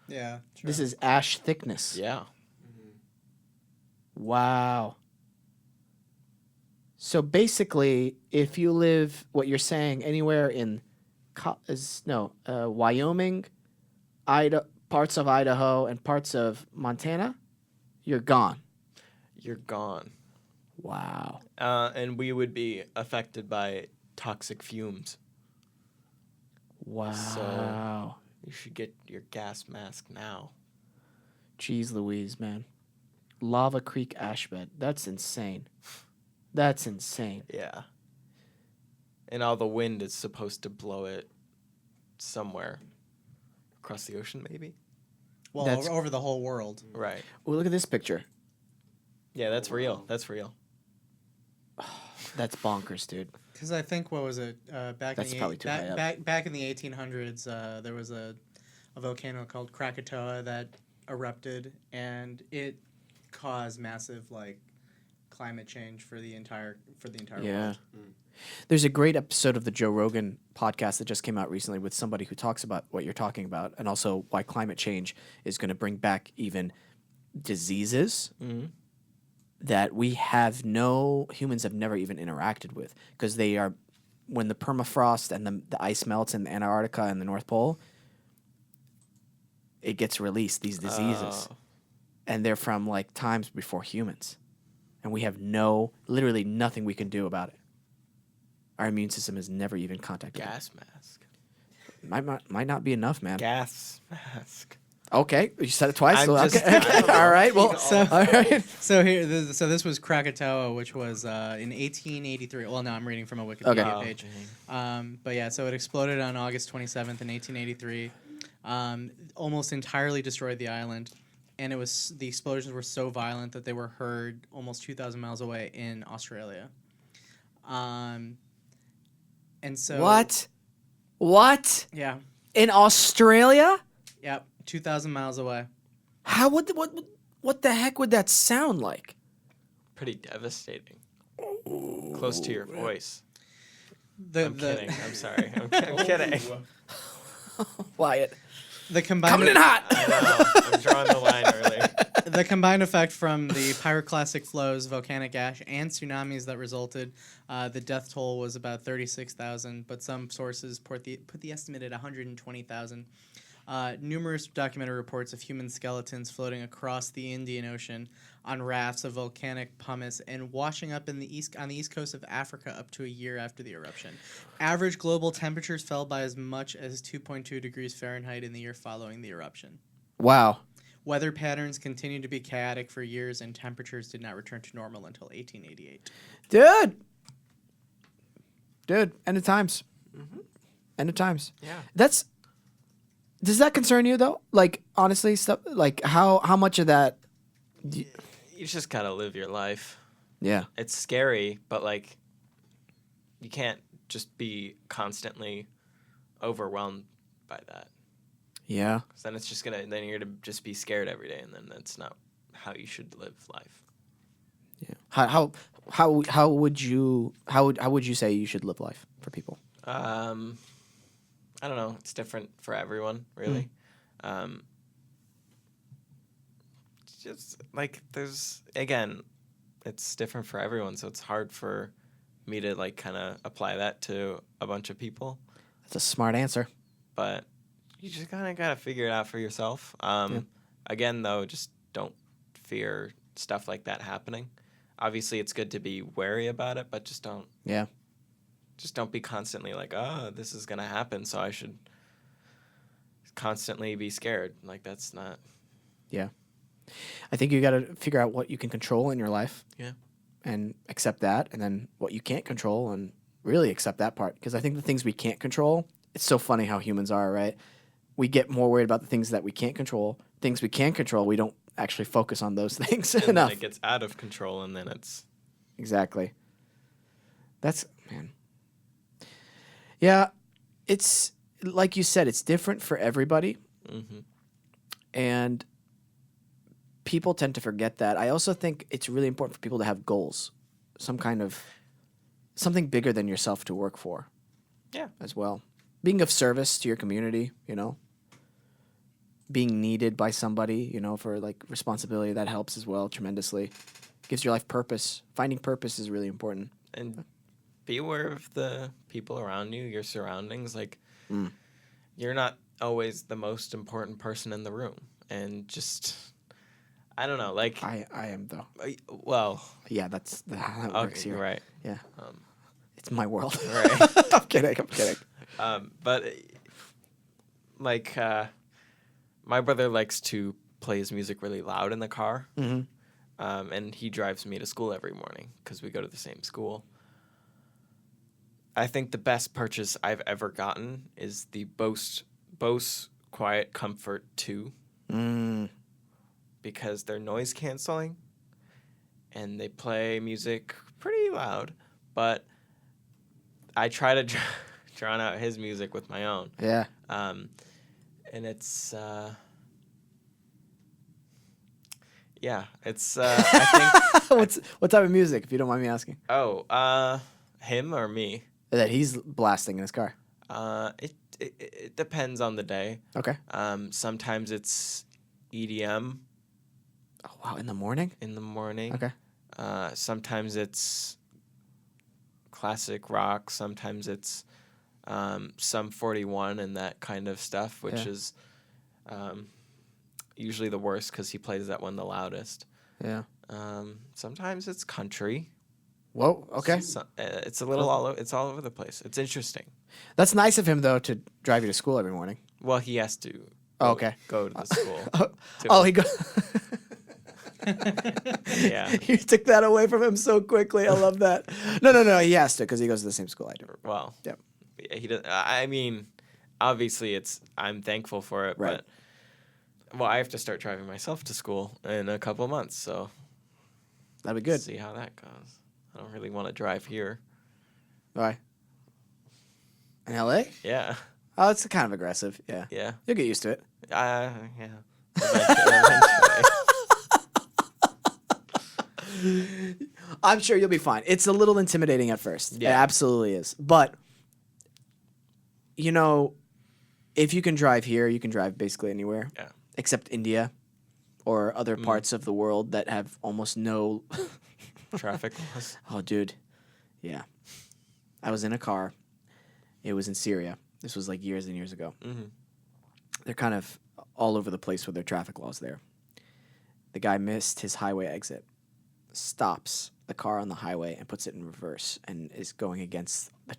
Yeah. True. This is ash thickness. Yeah. Wow. So basically, if you live, what you're saying, anywhere in Wyoming, parts of Idaho, and parts of Montana, you're gone. You're gone. Wow. And we would be affected by toxic fumes. Wow. So you should get your gas mask now. Jeez Louise, man. Lava Creek ash bed. That's insane. That's insane. Yeah. And all the wind is supposed to blow it somewhere across the ocean, maybe? Well, over the whole world. Right. Well, look at this picture. Yeah, that's real. That's real. That's bonkers, dude. Because I think, what was it? Back That's probably too high up. Back in the 1800s, there was a volcano called Krakatoa that erupted, and it caused massive climate change for the entire world. There's a great episode of the Joe Rogan podcast that just came out recently with somebody who talks about what you're talking about, and also why climate change is going to bring back even diseases that humans have never even interacted with, because they are, when the permafrost and the ice melts in Antarctica and the North Pole, it gets released, these diseases. And they're from times before humans. And we have literally nothing we can do about it. Our immune system has never even contacted Gas mask. Might not be enough, man. Gas mask. Okay, you said it twice. I'm So just- okay. I don't know. All right. Well, So- all right. So this was Krakatoa, which was in 1883. Well, no, I'm reading from a Wikipedia Okay. page. But yeah, so it exploded on August 27th in 1883. Almost entirely destroyed the island, and the explosions were so violent that they were heard almost 2,000 miles away in Australia. And so What? Yeah. In Australia? Yep. 2,000 miles away. How what the heck would that sound like? Pretty devastating. Close to your voice. I'm kidding. I'm sorry. I'm kidding. Wyatt. The combined Coming in hot. I know. I'm drawing the line early. The combined effect from the pyroclastic flows, volcanic ash, and tsunamis that resulted, the death toll was about 36,000, but some sources put the estimate at 120,000. Numerous documented reports of human skeletons floating across the Indian Ocean on rafts of volcanic pumice and washing up on the east coast of Africa up to a year after the eruption. Average global temperatures fell by as much as 2.2 degrees Fahrenheit in the year following the eruption. Wow. Weather patterns continued to be chaotic for years, and temperatures did not return to normal until 1888. Dude, end of times. End of times. Yeah. Does that concern you though? Honestly, stuff how much of that? You just gotta live your life. Yeah. It's scary, but you can't just be constantly overwhelmed by that. Yeah. 'Cause then it's just then you're gonna just be scared every day, and then that's not how you should live life. Yeah. How would you say you should live life for people? I don't know. It's different for everyone, really. Just it's different for everyone, so it's hard for me to kind of apply that to a bunch of people. That's a smart answer. But you just kind of gotta figure it out for yourself. Again, though, just don't fear stuff like that happening. Obviously, it's good to be wary about it, but just don't. Yeah. Just don't be constantly this is gonna happen, so I should constantly be scared. That's not. Yeah. I think you got to figure out what you can control in your life. Yeah. And accept that, and then what you can't control, and really accept that part. Because I think the things we can't control, it's so funny how humans are, right? We get more worried about the things that we can't control. Things we can control, we don't actually focus on those things And enough. then it gets out of control, and then it's. Exactly. Man. Yeah, it's like you said, it's different for everybody. Mm-hmm. And people tend to forget that. I also think it's really important for people to have goals, something bigger than yourself to work for. Yeah. As well. Being of service to your community, being needed by somebody, for responsibility, that helps as well tremendously. Gives your life purpose. Finding purpose is really important. And be aware of the people around you, your surroundings. You're not always the most important person in the room. And just, I don't know, I am, though. Well. Yeah, that's how it works here. Right. Yeah. It's my world. Right. I'm kidding. But like my brother likes to play his music really loud in the car, and he drives me to school every morning because we go to the same school. I think the best purchase I've ever gotten is the Bose Quiet Comfort 2 because they're noise canceling and they play music pretty loud, but I try to drown out his music with my own. Yeah. And it's it's I think What type of music, if you don't mind me asking? him or me. That he's blasting in his car. It depends on the day. Okay. Sometimes it's EDM Oh, wow. In the morning? in the morning. Okay. Sometimes it's classic rock. Sometimes it's Sum 41 and that kind of stuff, which is usually the worst because he plays that one the loudest. Yeah. Sometimes it's country. Whoa. Okay. It's a little it's all over the place. It's interesting. That's nice of him, though, to drive you to school every morning. Well, he has to. Oh, okay. Go to the school. He goes. Yeah. You took that away from him so quickly. I love that. No. He has to because he goes to the same school I do. Well. Yep. He does. I mean, obviously, I'm thankful for it, Right. but I have to start driving myself to school in a couple months, so That'd be good. see how that goes. I don't really want to drive here. Why? In LA? Yeah. Oh, it's kind of aggressive. Yeah. Yeah. You'll get used to it. Yeah. Eventually. I'm sure you'll be fine. It's a little intimidating at first. It Yeah. absolutely is. But, if you can drive here, you can drive basically anywhere. Yeah. Except India or other parts of the world that have almost no... Traffic laws. Oh, dude. Yeah. I was in a car. It was in Syria. This was like years and years ago. Mm-hmm. They're kind of all over the place with their traffic laws there. The guy missed his highway exit, stops the car on the highway and puts it in reverse and is going against the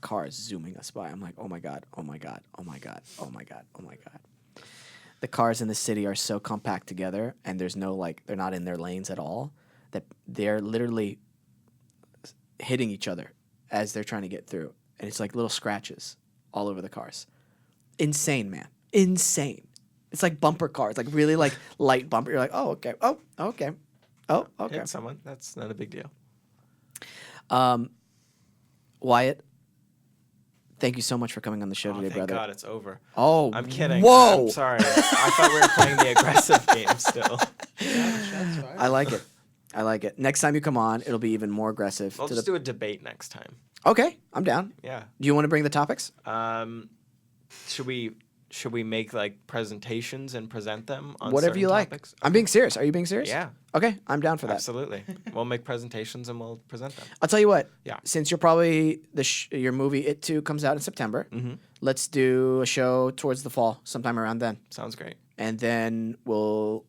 car is zooming us by. I'm like, oh my God, oh my God, oh my God, oh my God, oh my God. The cars in the city are so compact together and there's no they're not in their lanes at all that they're literally hitting each other as they're trying to get through. And it's like little scratches all over the cars. Insane, man. Insane. It's like bumper cars, like really light bumper. You're like, oh, okay. Oh, okay. Oh, okay. Hit someone. That's not a big deal. Wyatt, thank you so much for coming on the show today, Thank brother. God it's over. Oh, I'm kidding. Whoa. I'm sorry. I thought we were playing the aggressive game still. Shots fired. I like it. I like it. Next time you come on, it'll be even more aggressive. We'll just do a debate next time. Okay, I'm down. Yeah. Do you want to bring the topics? Should we make presentations and present them on Whatever certain you like. topics? I'm being serious. Are you being serious? Yeah. Okay, I'm down for that. Absolutely. We'll make presentations and we'll present them. I'll tell you what. Yeah. Since you're probably your movie It Too comes out in September, let's do a show towards the fall, sometime around then. Sounds great. And then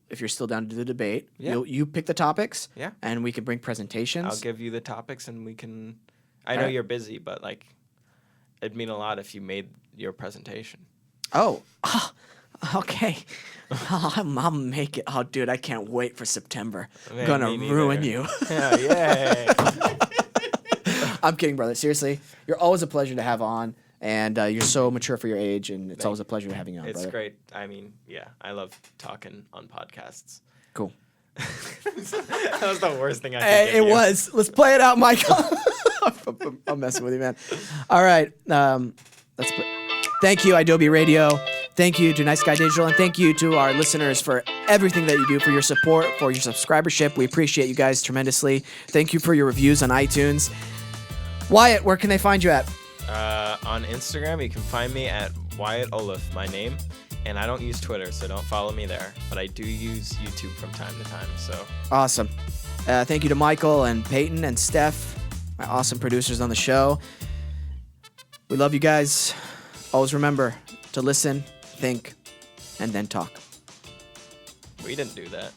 if you're still down to do the debate, Yeah. you pick the topics. Yeah. And we can bring presentations. I'll give you the topics and we can. I know Alright. you're busy, but it'd mean a lot if you made your presentation. Oh, okay. I'll make it. Oh, dude, I can't wait for September. Man, Gonna me neither. ruin you. Yeah, yay. I'm kidding, brother. Seriously, you're always a pleasure to have on, and you're so mature for your age, and it's always a pleasure having you on, It's brother. great. I mean, yeah, I love talking on podcasts. Cool. That was the worst thing I could Hey, give it you. was. Let's play it out, Michael. I'm messing with you, man. All right. Thank you, Adobe Radio. Thank you to Nice Guy Digital, and thank you to our listeners for everything that you do, for your support, for your subscribership. We appreciate you guys tremendously. Thank you for your reviews on iTunes. Wyatt, where can they find you at? On Instagram, you can find me at Wyatt Oleff, my name. And I don't use Twitter, so don't follow me there. But I do use YouTube from time to time. So Awesome. Thank you to Michael and Peyton and Steph, my awesome producers on the show. We love you guys. Always remember to listen, think, and then talk. we didn't do that.